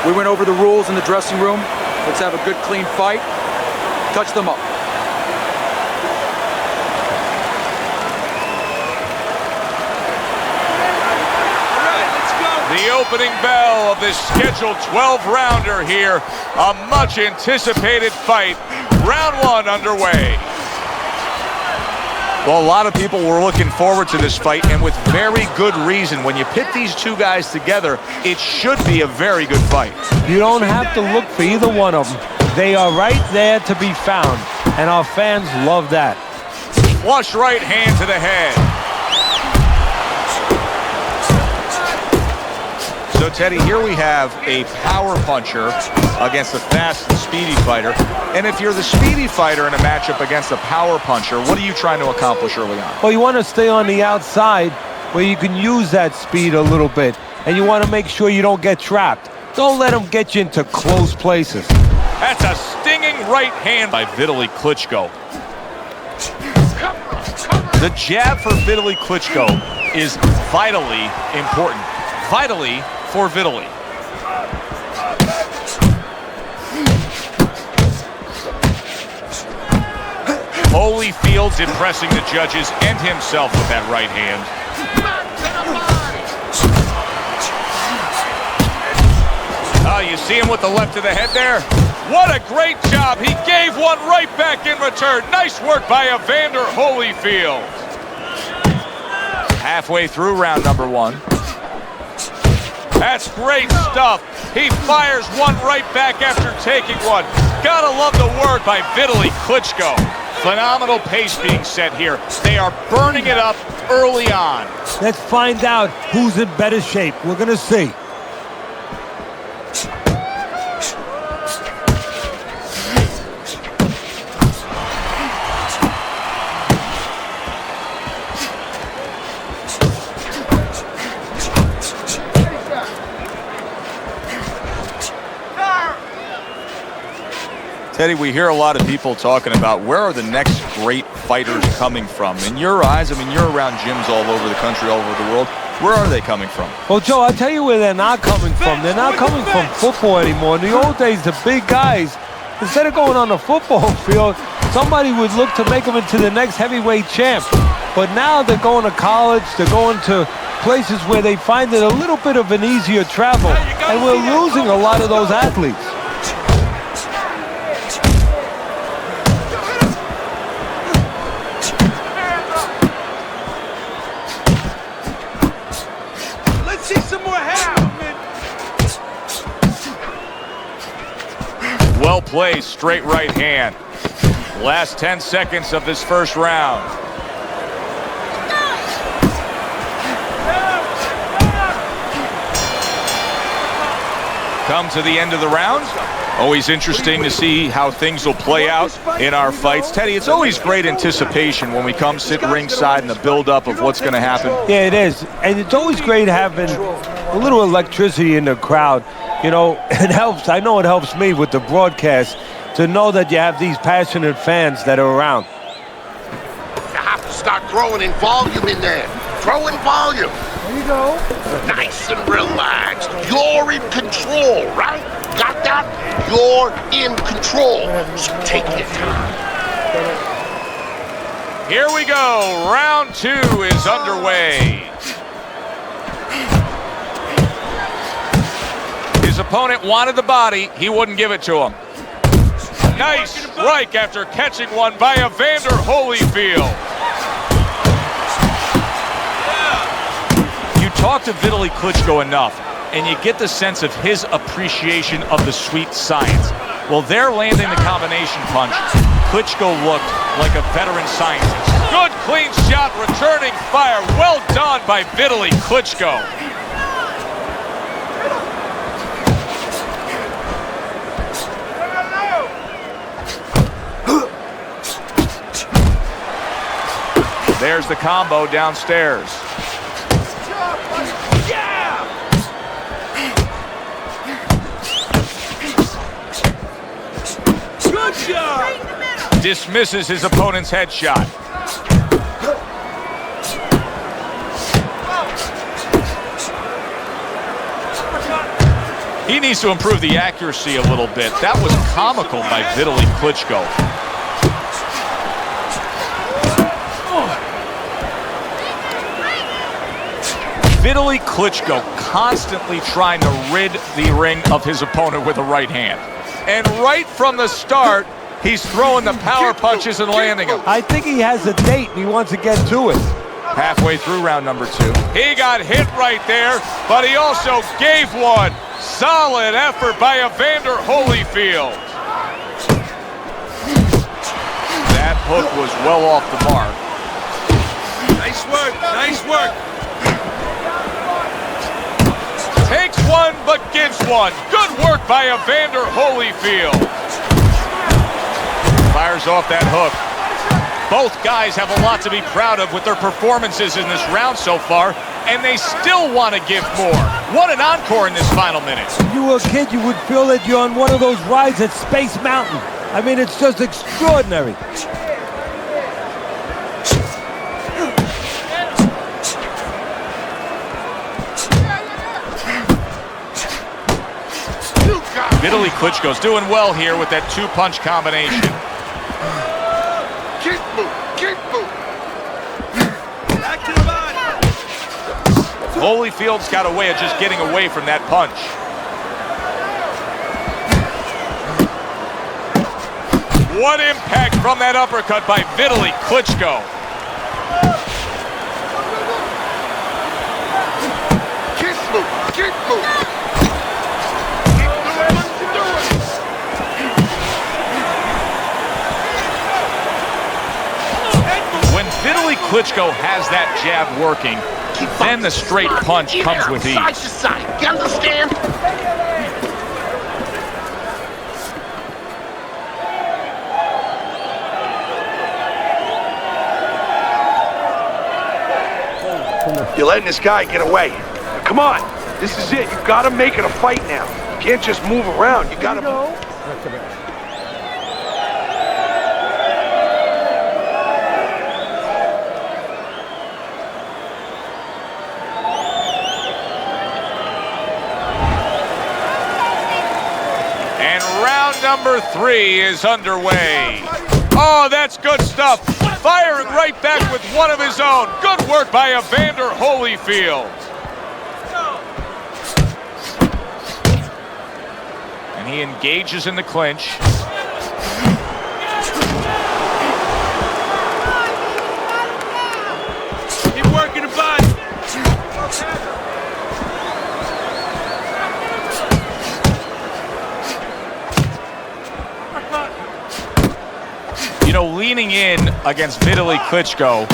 We went over the rules in the dressing room. Let's have a good, clean fight. Touch them up. The opening bell of this scheduled 12-rounder here. A much-anticipated fight. Round one underway. Well, a lot of people were looking forward to this fight, and with very good reason. When you pit these two guys together, it should be a very good fight. You don't have to look for either one of them. They are right there to be found, and our fans love that. Flush right hand to the head. So, Teddy, here we have a power puncher against a fast and speedy fighter. And if you're the speedy fighter in a matchup against a power puncher, what are you trying to accomplish early on? Well, you want to stay on the outside where you can use that speed a little bit. And you want to make sure you don't get trapped. Don't let them get you into close places. That's a stinging right hand by Vitali Klitschko. The jab for Vitali Klitschko is vitally important. Vitally for Vitali. Holyfield's impressing the judges and himself with that right hand. Oh, you see him with the left to the head there? What a great job. He gave one right back in return. Nice work by Evander Holyfield. Halfway through round number one. That's great stuff. He fires one right back after taking one. Gotta love the work by Vitali Klitschko. Phenomenal pace being set here. They are burning it up early on. Let's find out who's in better shape. We're gonna see. Teddy, we hear a lot of people talking about where are the next great fighters coming from. In your eyes, I mean, you're around gyms all over the country, all over the world. Where are they coming from? Well, Joe, I'll tell you where they're not coming from. They're not coming from football anymore. In the old days, the big guys, instead of going on the football field, somebody would look to make them into the next heavyweight champ. But now they're going to college, they're going to places where they find it a little bit of an easier travel. And we're losing a lot of those athletes. Well played, straight right hand. Last 10 seconds of this first round. Come to the end of the round. Always interesting to see how things will play out in our fights. Teddy, it's always great anticipation when we come sit ringside and the build-up of what's going to happen. Yeah, it is. And it's always great having a little electricity in the crowd. You know, it helps. I know it helps me with the broadcast to know that you have these passionate fans that are around. You have to start throwing in volume in there. Throw in volume. There you go. Nice and relaxed. You're in control, right? Got that? You're in control. So take your time. Here we go. Round two is underway. His opponent wanted the body. He wouldn't give it to him. Nice strike after catching one by Evander Holyfield. You talk to Vitali Klitschko enough, and you get the sense of his appreciation of the sweet science. Well, they're landing the combination punch. Klitschko looked like a veteran scientist. Good clean shot, returning fire. Well done by Vitali Klitschko. There's the combo downstairs. Good job! Dismisses his opponent's headshot. He needs to improve the accuracy a little bit. That was comical by Vitali Klitschko. Vitali Klitschko constantly trying to rid the ring of his opponent with a right hand. And right from the start, he's throwing the power punches and landing them. I think he has a date and he wants to get to it. Halfway through round number 2. He got hit right there, but he also gave one. Solid effort by Evander Holyfield. That hook was well off the mark. Nice work, nice work. Takes one, but gives one. Good work by Evander Holyfield. Fires off that hook. Both guys have a lot to be proud of with their performances in this round so far, and they still want to give more. What an encore in this final minute. If you were a kid, you would feel that you're on one of those rides at Space Mountain. I mean, it's just extraordinary. Vitali Klitschko's doing well here with that 2-punch combination. Keep moving. Back to the body. Holyfield's got a way of just getting away from that punch. What impact from that uppercut by Vitali Klitschko. Keep moving. Keep moving. When Vitali Klitschko has that jab working, then the straight punch comes with ease. Side to side. You understand? You're letting this guy get away. Come on, this is it. You gotta make it a fight now. You can't just move around. You gotta. And round number 3 is underway. Oh, that's good stuff. Firing right back with one of his own. Good work by Evander Holyfield. And he engages in the clinch. Keep working the body. You know, leaning in against Vitali Klitschko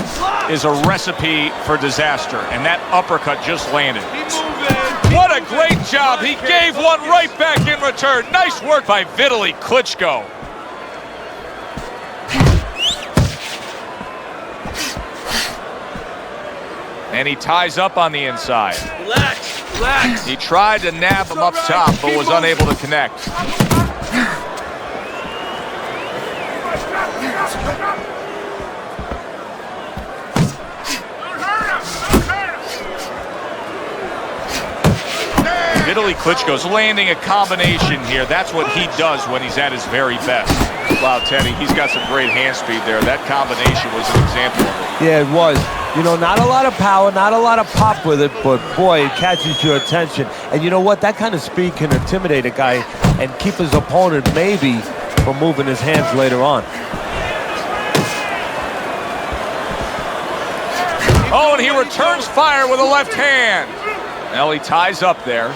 is a recipe for disaster, and that uppercut just landed. Keep moving. What a great job. He gave one right back in return. Nice work by Vitali Klitschko. And he ties up on the inside. Relax, relax. He tried to nab him up top, but was unable to connect. Vitali Klitschko's landing a combination here. That's what he does when he's at his very best. Wow, Teddy, he's got some great hand speed there. That combination was an example of it. Yeah, it was. You know, not a lot of power, not a lot of pop with it, but boy, it catches your attention. And you know what? That kind of speed can intimidate a guy and keep his opponent maybe from moving his hands later on. Oh, and he returns fire with a left hand. Well, he ties up there.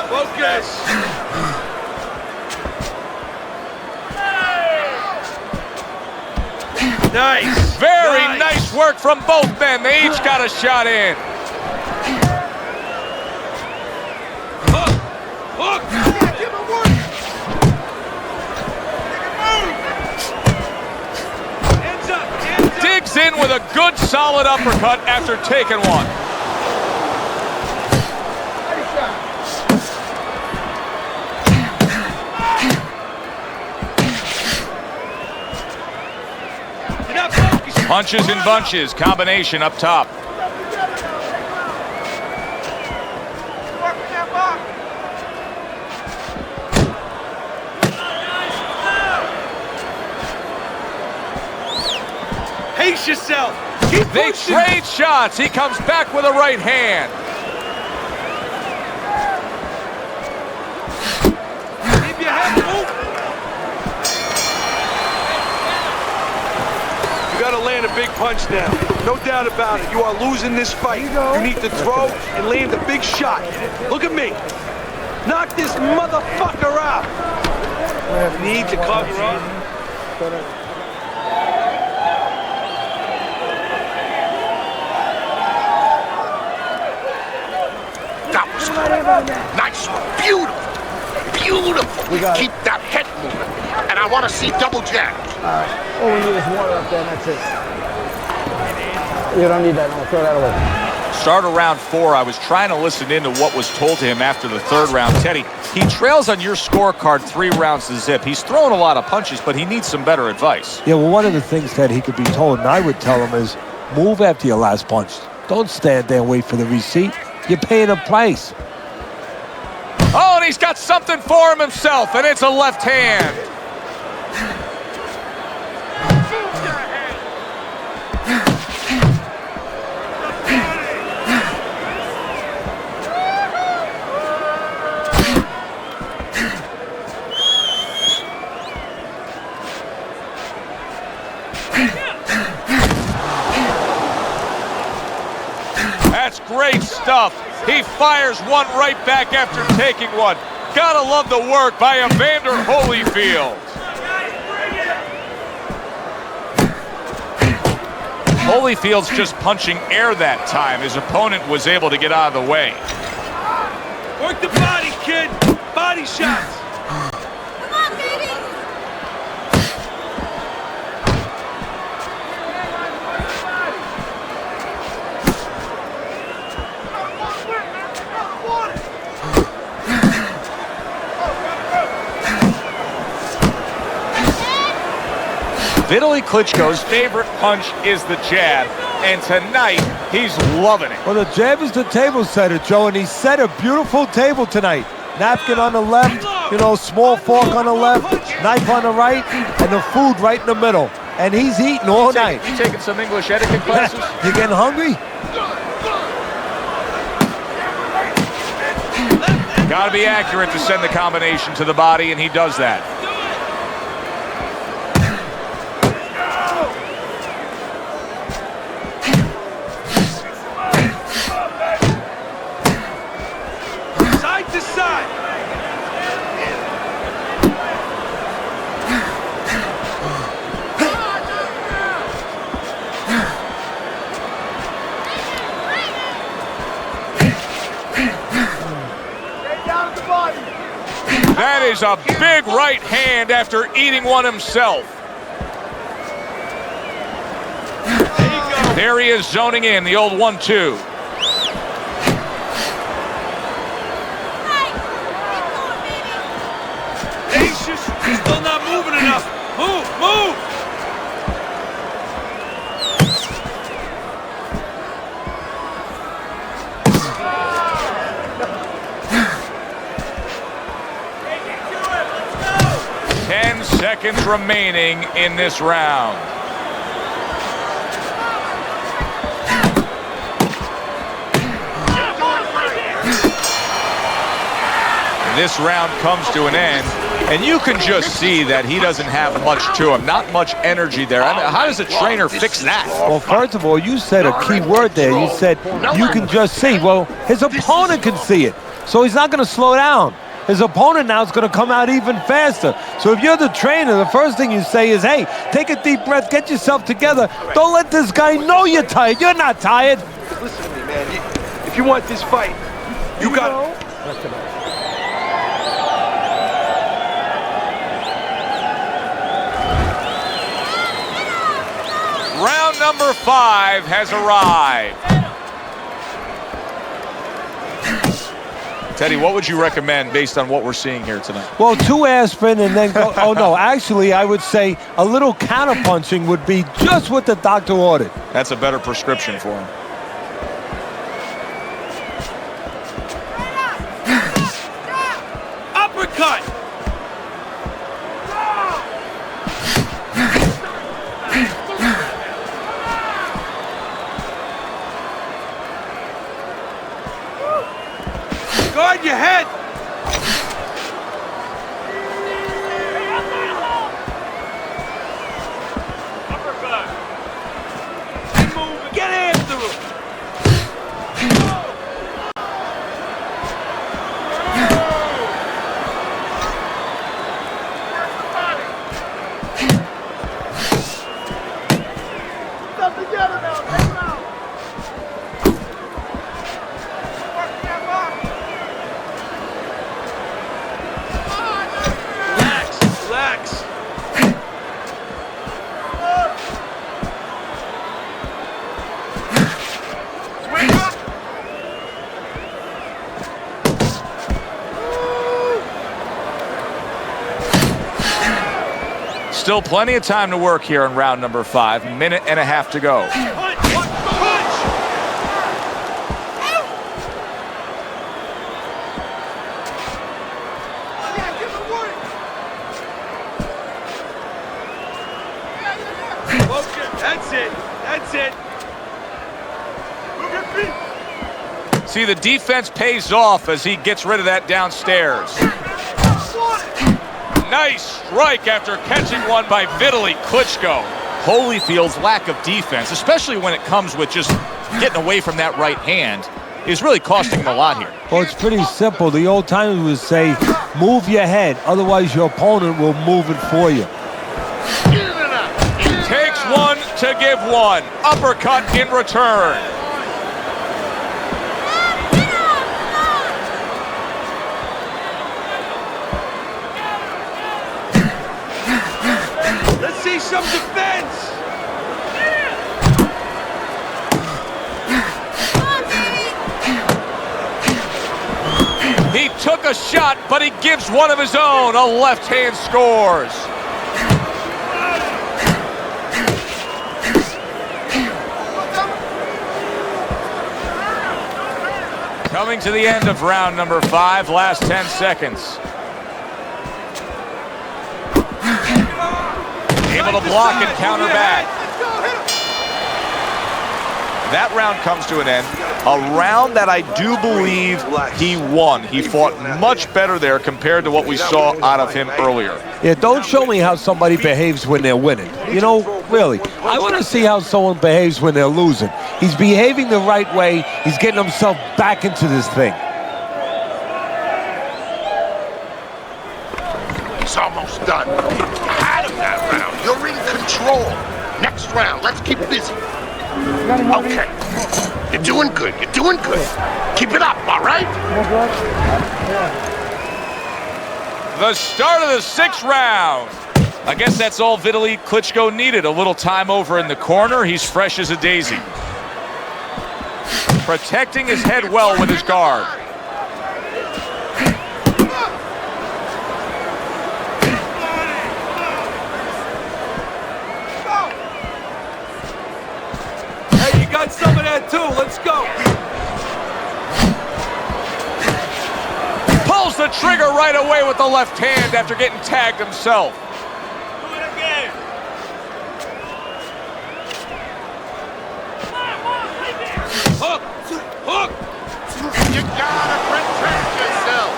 Focus. Nice. Very nice work from both men. They each got a shot in. Hook. Hands up, hands up. Digs in with a good solid uppercut after taking one. Punches and bunches, combination up top. Pace yourself. Keep They pushing. trade shots. He comes back with a right hand. Keep your head moving. You gotta land a big punch now. No doubt about it. You are losing this fight. You need to throw and land a big shot. Look at me. Knock this motherfucker out. You need to cover up. That was good. Nice one. Beautiful. Beautiful. Keep that head moving. And I want to see double jabs. All we need is water up there, and that's it. You don't need that, no, throw that away. Start of round 4, I was trying to listen in to what was told to him after the 3rd round. Teddy, he trails on your scorecard 3 rounds to zip. He's throwing a lot of punches, but he needs some better advice. Yeah, well, one of the things that he could be told, and I would tell him, is move after your last punch. Don't stand there and wait for the receipt. You're paying a price. Oh, and he's got something for him himself, and it's a left hand. That's great stuff. He fires one right back after taking one. Gotta love the work by Evander Holyfield. Holyfield's just punching air that time. His opponent was able to get out of the way. Work the body, kid. Body shots. Come on, baby. Vitali Klitschko's favorite punch is the jab, and tonight he's loving it. Well, the jab is the table setter, Joe, and he set a beautiful table tonight. Napkin on the left, small fork on the left, knife on the right, and the food right in the middle. And he's eating all night. You taking some English etiquette classes? You getting hungry? Got to be accurate to send the combination to the body, and he does that. Side to side. That is a big right hand after eating one himself. There he is zoning in, the old 1-2. He's still not moving enough. Move. Seconds remaining in this round. This round comes to an end, and you can just see that he doesn't have much to him, not much energy there. I mean, how does a trainer fix that? Well, first of all, you said a key word there. You said you can just see. Well, his opponent can see it, so he's not going to slow down. His opponent now is going to come out even faster. So if you're the trainer, the first thing you say is, hey, take a deep breath, get yourself together. Don't let this guy know you're tired. You're not tired. Listen to me, man. If you want this fight, you got it. Round number 5 has arrived. Teddy, what would you recommend based on what we're seing here tonight? Well, 2 aspirin and then go. Oh, no. Actually, I would say a little counterpunching would be just what the doctor ordered. That's a better prescription for him. Uppercut. Guard your head. Uppercut. Get after him. Relax. Still plenty of time to work here in round number 5. Minute and a half to go. Punch. Punch. That's it. That's it. Move your feet. See, the defense pays off as he gets rid of that downstairs. Nice strike after catching one by Vitali. Klitschko. Holyfield's lack of defense, especially when it comes with just getting away from that right hand, is really costing him a lot here. Well, it's pretty simple. The old timers would say, move your head, otherwise your opponent will move it for you. Takes one to give one. Uppercut in return. Let's see some defense. He took a shot, but he gives one of his own. A left hand scores. Coming to the end of round number 5, last 10 seconds. Able to block and counter back. That round comes to an end. A round that I do believe he won. He fought much better there compared to what we saw out of him earlier. Yeah, don't show me how somebody behaves when they're winning. You know, really, I want to see how someone behaves when they're losing. He's behaving the right way. He's getting himself back into this thing. He's almost done. You had him that round. You're in control. Next round, let's keep busy. Okay. You're doing good. You're doing good. Keep it up, all right? The start of the 6th round. I guess that's all Vitali Klitschko needed. A little time over in the corner. He's fresh as a daisy. Protecting his head well with his guard. Hey, you got some of that too. Let's go. Pulls the trigger right away with the left hand after getting tagged himself. Do it again. Hook. Hook. You gotta protect yourself.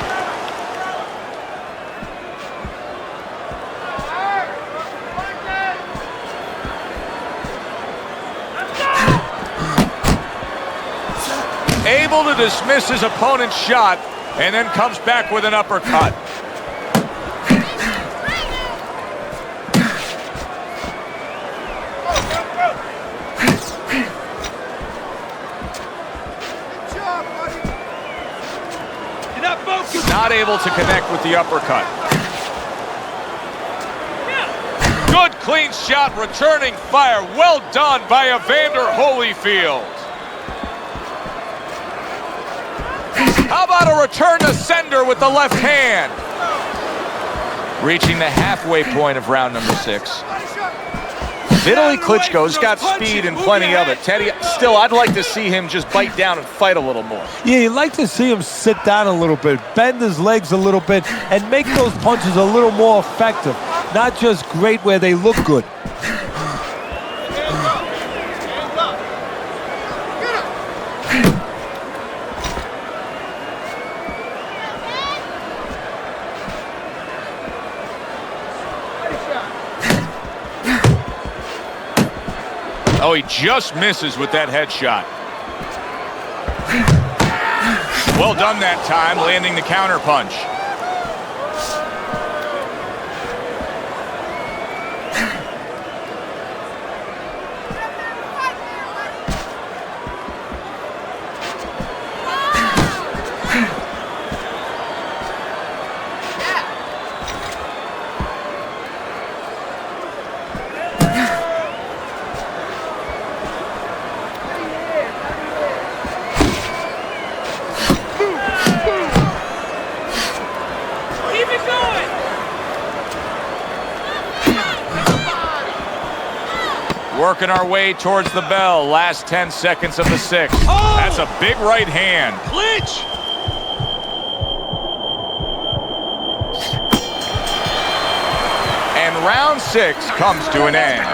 Able to dismiss his opponent's shot and then comes back with an uppercut. You're not focused. Not able to connect with the uppercut. Good clean shot, returning fire. Well done by Evander Holyfield. How about out a return to sender with the left hand. Reaching the halfway point of round number 6. Vitali Klitschko's got speed and plenty of it. Teddy, still, I'd like to see him just bite down and fight a little more. Yeah, you'd like to see him sit down a little bit, bend his legs a little bit, and make those punches a little more effective. Not just great where they look good. Oh, he just misses with that headshot. Well done that time, landing the counter punch. Working our way towards the bell. Last 10 seconds of the 6th. Oh! That's a big right hand. Clinch! And round 6 comes to an end.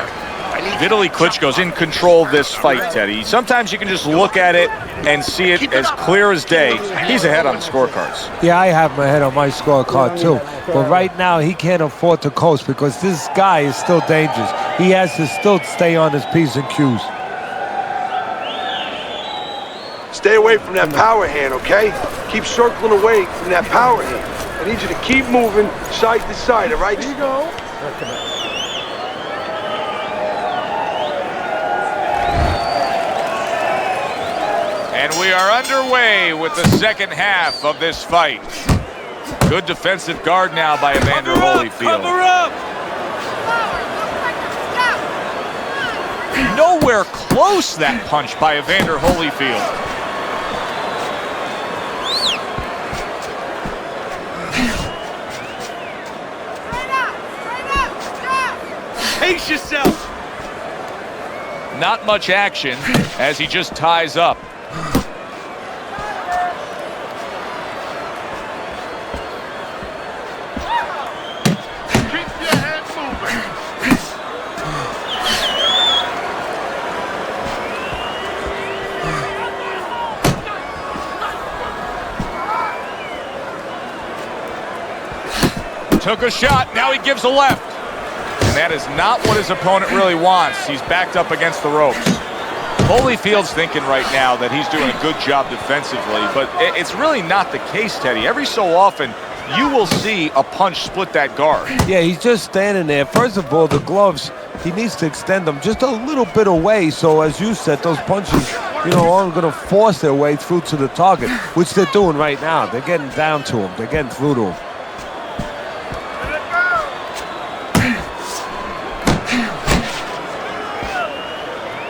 Vitali Klitschko's in control of this fight, Teddy. Sometimes you can just look at it and see it as clear as day. He's ahead on the scorecards. Yeah, I have my head on my scorecard too. But right now, he can't afford to coast because this guy is still dangerous. He has to still stay on his P's and Q's. Stay away from that power hand, okay? Keep circling away from that power hand. I need you to keep moving side to side, all right? Here you go. And we are underway with the second half of this fight. Good defensive guard now by Evander Holyfield. Cover up! Nowhere close that punch by Evander Holyfield. Pace yourself! Not much action as he just ties up. Took a shot, now he gives a left. And that is not what his opponent really wants. He's backed up against the ropes. Holyfield's thinking right now that he's doing a good job defensively, but it's really not the case, Teddy. Every so often, you will see a punch split that guard. Yeah, he's just standing there. First of all, the gloves, he needs to extend them just a little bit away. So as you said, those punches, aren't going to force their way through to the target, which they're doing right now. They're getting down to him. They're getting through to him.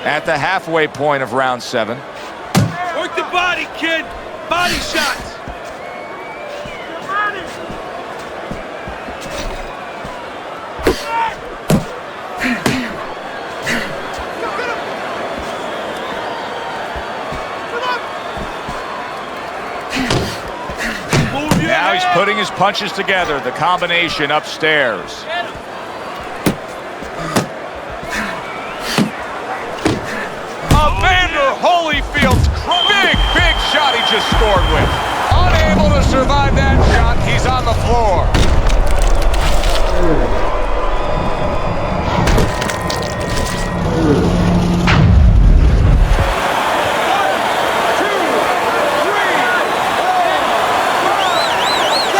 At the halfway point of round 7. Work the body, kid! Body shots! Now he's putting his punches together, the combination upstairs. Evander Holyfield's big shot he just scored with. Unable to survive that shot, he's on the floor.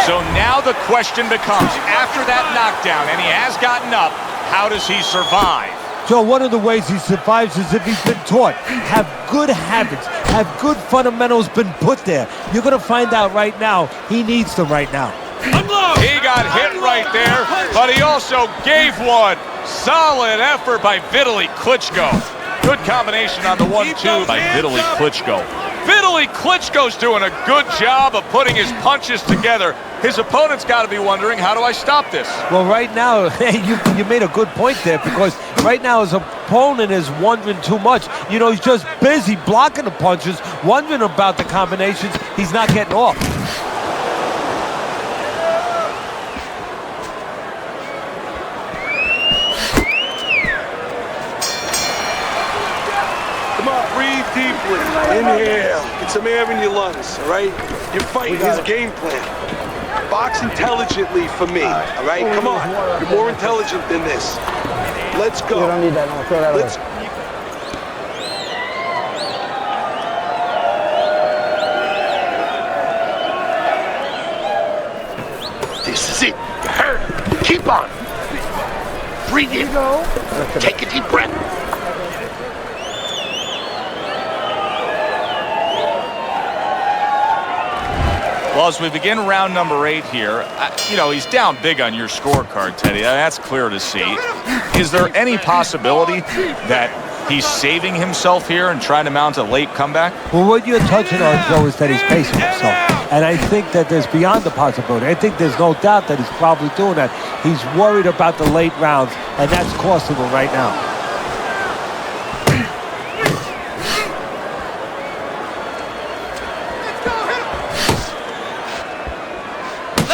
So now the question becomes, after that knockdown, and he has gotten up, how does he survive? Joe, one of the ways he survives is if he's been taught. Have good habits, have good fundamentals been put there. You're going to find out right now, he needs them right now. Unload! He got hit right there, but he also gave one. Solid effort by Vitali Klitschko. Good combination on the 1-2 by Vitali Klitschko. Vitali Klitschko's doing a good job of putting his punches together. His opponent's got to be wondering, how do I stop this? Well, right now, you made a good point there, because right now his opponent is wondering too much. You know, he's just busy blocking the punches, wondering about the combinations. He's not getting off. Come on, breathe deeply. Inhale. Get some air in your lungs, all right? You're fighting his game plan. Box intelligently for me, all right? Come on. You're more intelligent than this. Let's go. You don't need that. No, throw that Let's. away. This is it. You heard him. Keep on. Breathe in. Take a deep breath. Well, as we begin round number 8 here, you know, he's down big on your scorecard, Teddy. That's clear to see. Is there any possibility that he's saving himself here and trying to mount a late comeback? Well, what you're touching on, Joe, is that he's pacing himself. And I think that there's beyond the possibility. I think there's no doubt that he's probably doing that. He's worried about the late rounds, and that's costing him right now.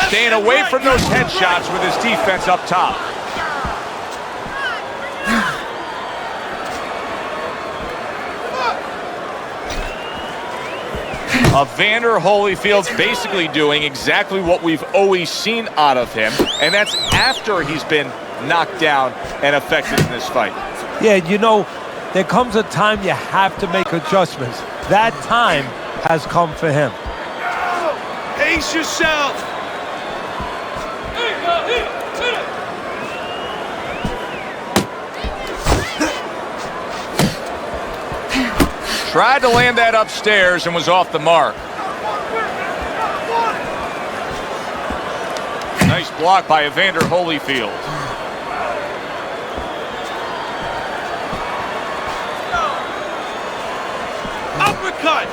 Staying away from those headshots with his defense up top. Evander Holyfield's basically doing exactly what we've always seen out of him, and that's after he's been knocked down and affected in this fight. Yeah, you know, there comes a time you have to make adjustments. That time has come for him. Pace yourself. Tried to land that upstairs and was off the mark. Nice block by Evander Holyfield. Uppercut.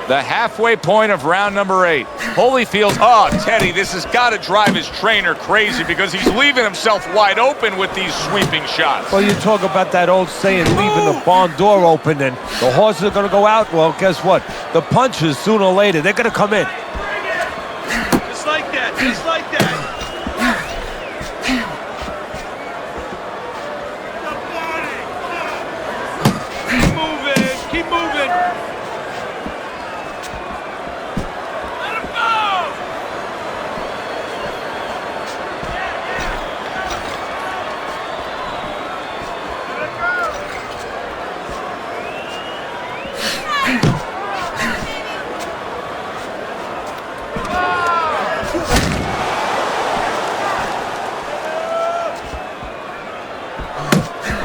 The halfway point of round number 8. Holyfield, oh, Teddy, this has got to drive his trainer crazy because he's leaving himself wide open with these sweeping shots. Well, you talk about that old saying, leaving the barn door open, and the horses are going to go out. Well, guess what? The punches, sooner or later, they're going to come in. Just like that. Just like that. Keep moving. Keep moving.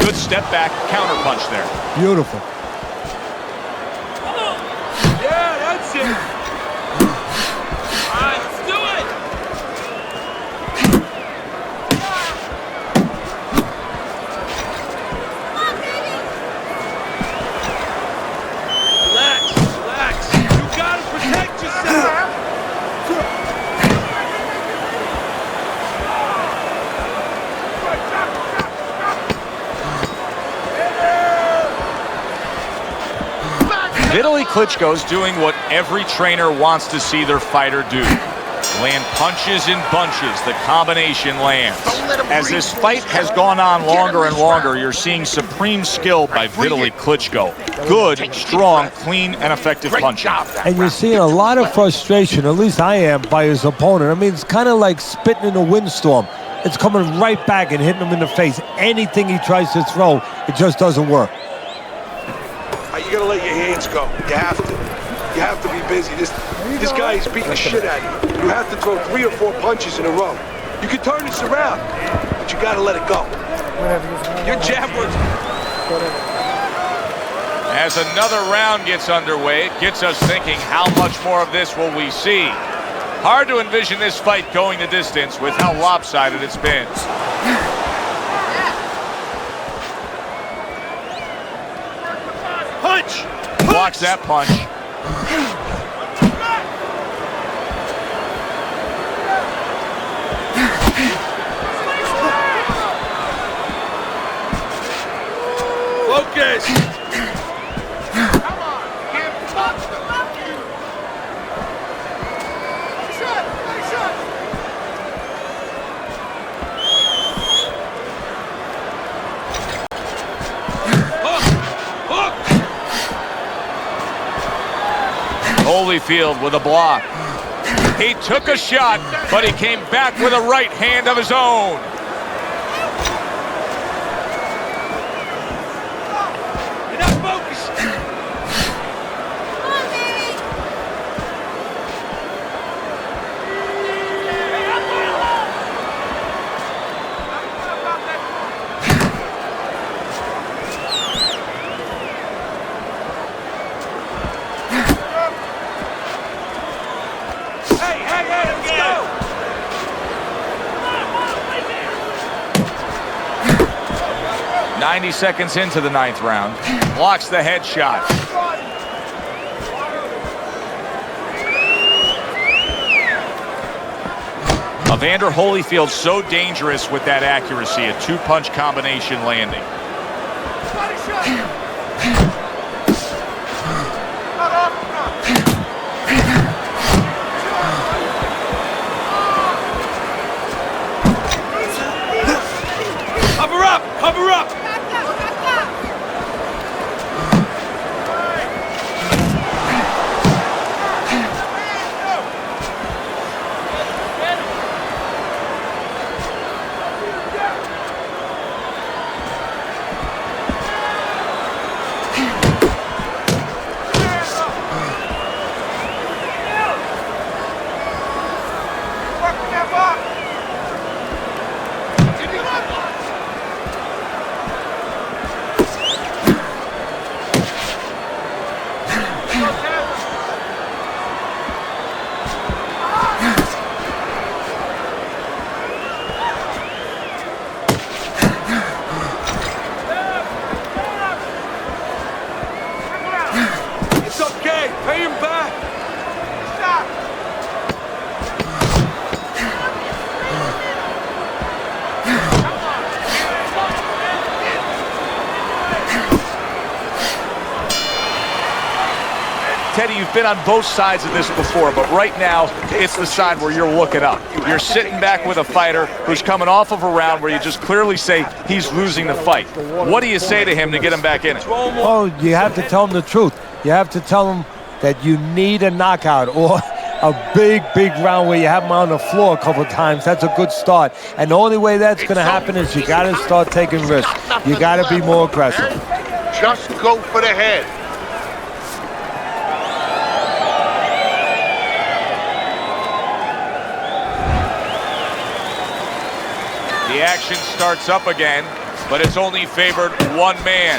Good step back, counter punch there. Beautiful. Yeah, that's it. All right, let's do it. Relax, relax. You gotta protect yourself. Vitali Klitschko's doing what every trainer wants to see their fighter do. Land punches in bunches. The combination lands. As this fight has gone on longer and longer, you're seeing supreme skill by Vitali Klitschko. Good, strong, clean, and effective punching. And you're seeing a lot of frustration, at least I am, by his opponent. I mean, it's kind of like spitting in a windstorm. It's coming right back and hitting him in the face. Anything he tries to throw, it just doesn't work. You gotta let your hands go. You have to. You have to be busy. This guy is beating the shit out of you. You have to throw 3 or 4 punches in a row. You can turn this around, but you gotta let it go. Your jab works. As another round gets underway, it gets us thinking, how much more of this will we see? Hard to envision this fight going the distance with how lopsided it's been. Punch. blocks that punch. Focus. Holyfield with a block. He took a shot, but he came back with a right hand of his own. You're not focused. Come on, baby. Hey, let's go. 90 seconds into the 9th round. Blocks the headshot. Evander Holyfield so dangerous with that accuracy, a two-punch combination landing. Cover up, cover up. Back up, back up. It's okay. Pay him back. Stop. Teddy, you've been on both sides of this before, but right now, it's the side where you're looking up. You're sitting back with a fighter who's coming off of a round where you just clearly say he's losing the fight. What do you say to him to get him back in it? Oh, you have to tell him the truth. You have to tell him that you need a knockout or a big, big round where you have him on the floor a couple times. That's a good start. And the only way that's going to happen is you got to start taking risks. You got to be more aggressive. Just go for the head. The action starts up again, but it's only favored one man.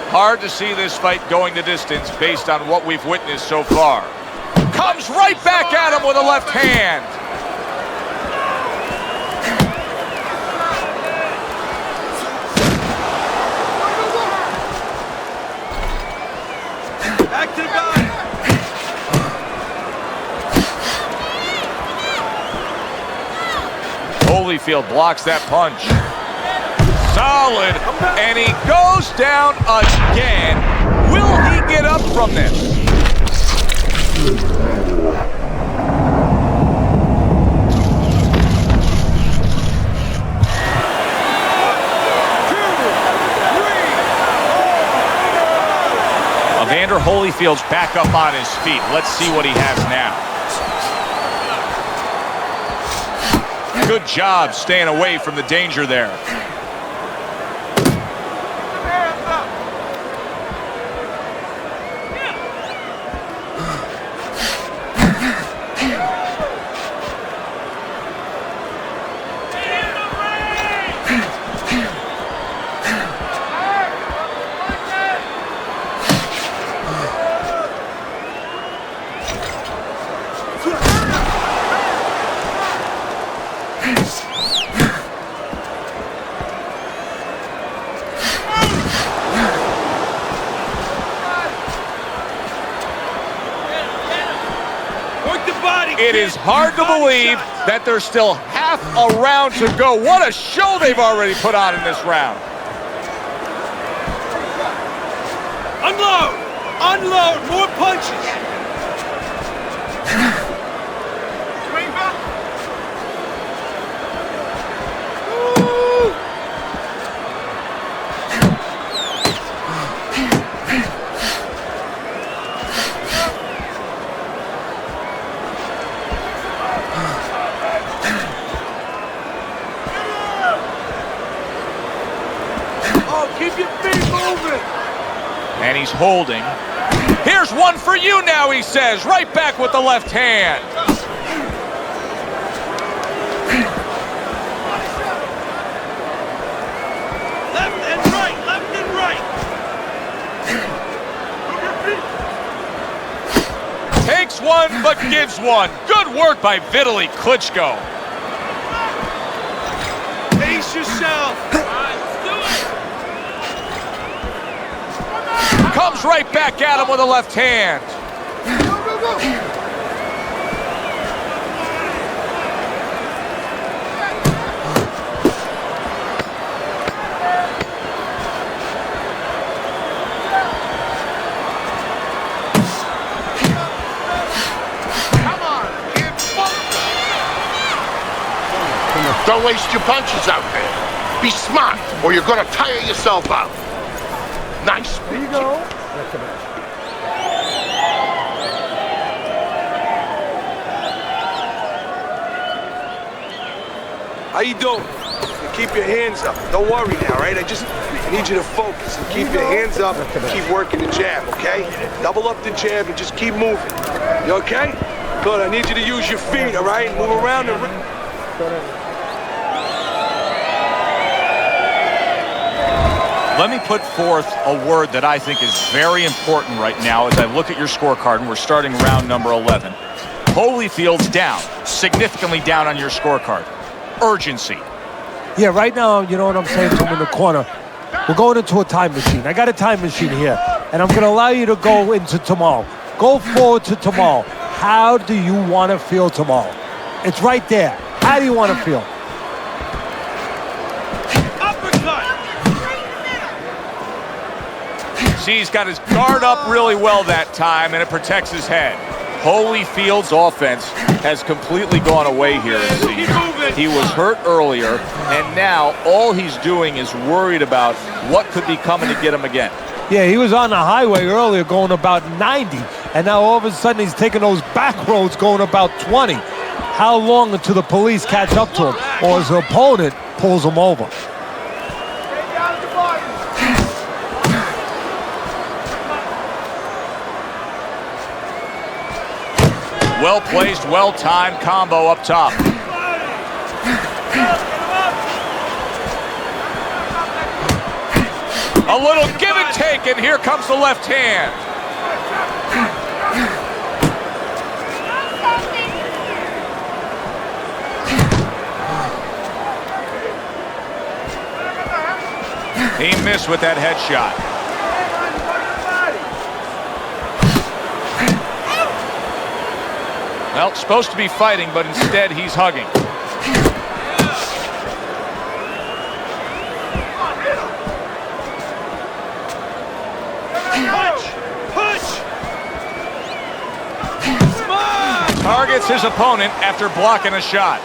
Hard to see this fight going the distance based on what we've witnessed so far. Comes right back at him with a left hand. Back to the body. Holyfield blocks that punch. Solid, and he goes down again. Will he get up from this? Evander Holyfield's back up on his feet. Let's see what he has now. Good job staying away from the danger there. body, It is hard to believe that there's still half a round to go. What a show they've already put on in this round. Unload! Unload! More punches! Keep your feet moving. And he's holding. Here's one for you now, he says. Right back with the left hand. Left and right, left and right. Takes one, but gives one. Good work by Vitali Klitschko. Pace yourself. Comes right back at him with a left hand. Come on, kid. Don't waste your punches out there. Be smart, or you're gonna tire yourself out. Nice. There you go. How you doing? Keep your hands up. Don't worry now, right? I need you to focus and keep your hands up and keep working the jab, okay? Double up the jab and just keep moving. You okay? Good, I need you to use your feet, all right? Move around and... Let me put forth a word that I think is very important right now as I look at your scorecard, and we're starting round number 11. Holyfield's down, significantly down on your scorecard. Urgency. Yeah, right now, you know what I'm saying to him in the corner. We're going into a time machine. I got a time machine here, and I'm going to allow you to go into tomorrow. Go forward to tomorrow. How do you want to feel tomorrow? It's right there. How do you want to feel? See, he's got his guard up really well that time, and it protects his head. Holyfield's offense has completely gone away here, it seems. He was hurt earlier, and now all he's doing is worried about what could be coming to get him again. Yeah, he was on the highway earlier going about 90, and now all of a sudden he's taking those back roads going about 20. How long until the police catch up to him or his opponent pulls him over? Well-placed, well-timed combo up top. A little give and take, and here comes the left hand. He missed with that headshot. Well, supposed to be fighting, but instead he's hugging. Targets his opponent after blocking a shot.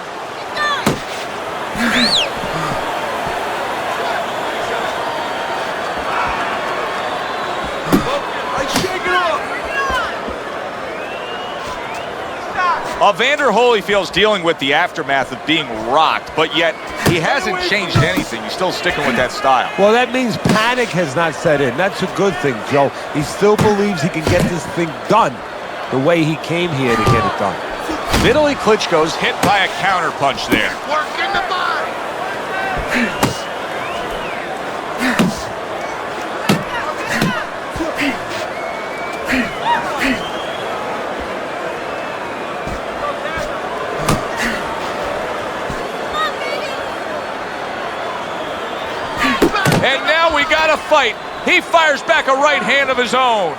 Evander Holyfield's dealing with the aftermath of being rocked, but yet he hasn't changed anything. He's still sticking with that style. Well, that means panic has not set in. That's a good thing, Joe. He still believes he can get this thing done the way he came here to get it done. Vitali Klitschko's hit by a counter punch there. Work in the body. And now we got a fight. He fires back a right hand of his own.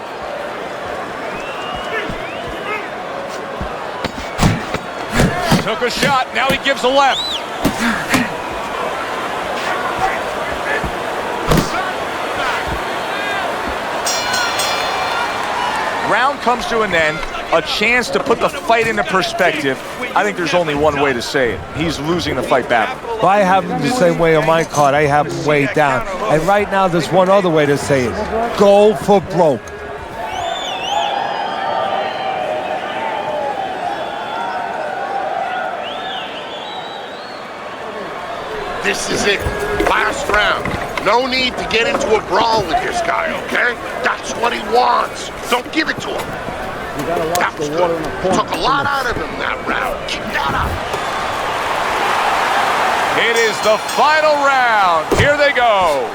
Took a shot, now he gives a left. Round comes to an end, a chance to put the fight into perspective. I think there's only one way to say it. He's losing the fight badly. Well, I have him the same way on my card. I have him way down. And right now, there's one other way to say it. Go for broke. This is it. Last round. No need to get into a brawl with this guy, okay? That's what he wants. Don't give it to him. You gotta watch That was the water good. in the corner. Took a lot out of him that round. Keep that up. It is the final round. Here they go.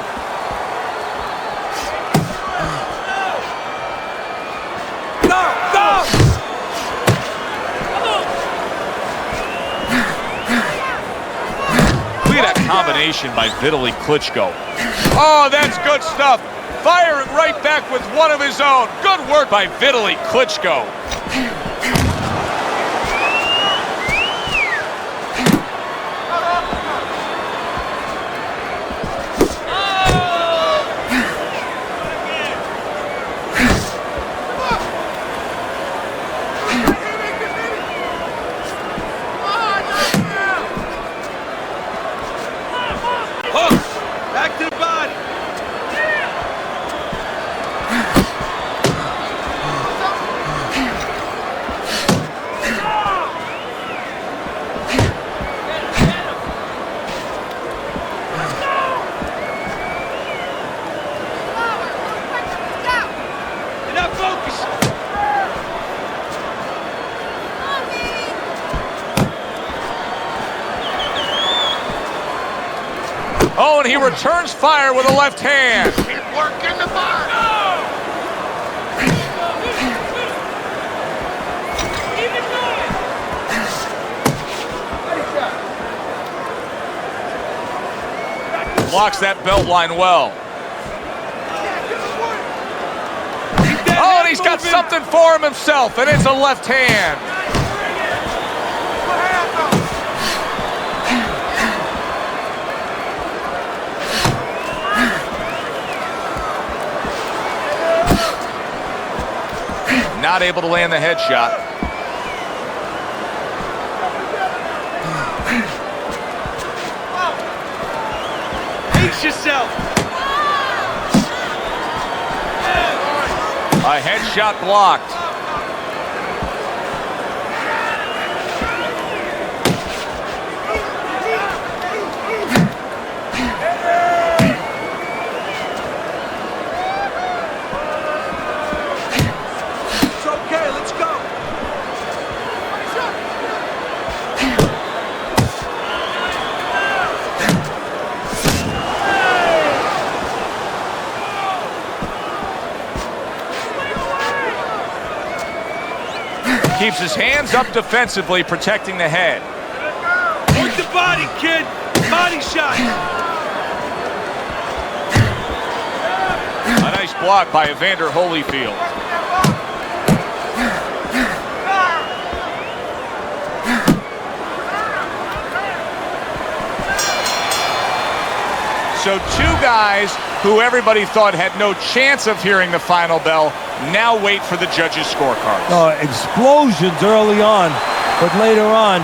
Look at that combination by Vitali Klitschko. Oh, that's good stuff. Firing right back with one of his own. Good work by Vitali Klitschko. Back to the body. Enough focus. Oh, and he returns fire with a left hand. Keep working the body. Blocks that belt line well. Oh, and he's got something for him himself, and it's a left hand. Not able to land the headshot. Pace yourself. A headshot blocked. It's okay, let's go. Keeps his hands up defensively, protecting the head. Work the body, kid. Body shot. A nice block by Evander Holyfield. So two guys who everybody thought had no chance of hearing the final bell now wait for the judges' scorecards. Explosions early on, but later on,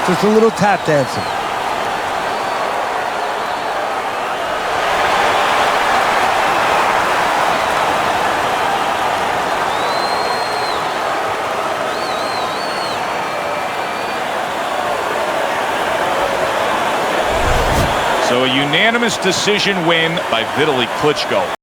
just a little tap dancing. So a unanimous decision win by Vitali Klitschko.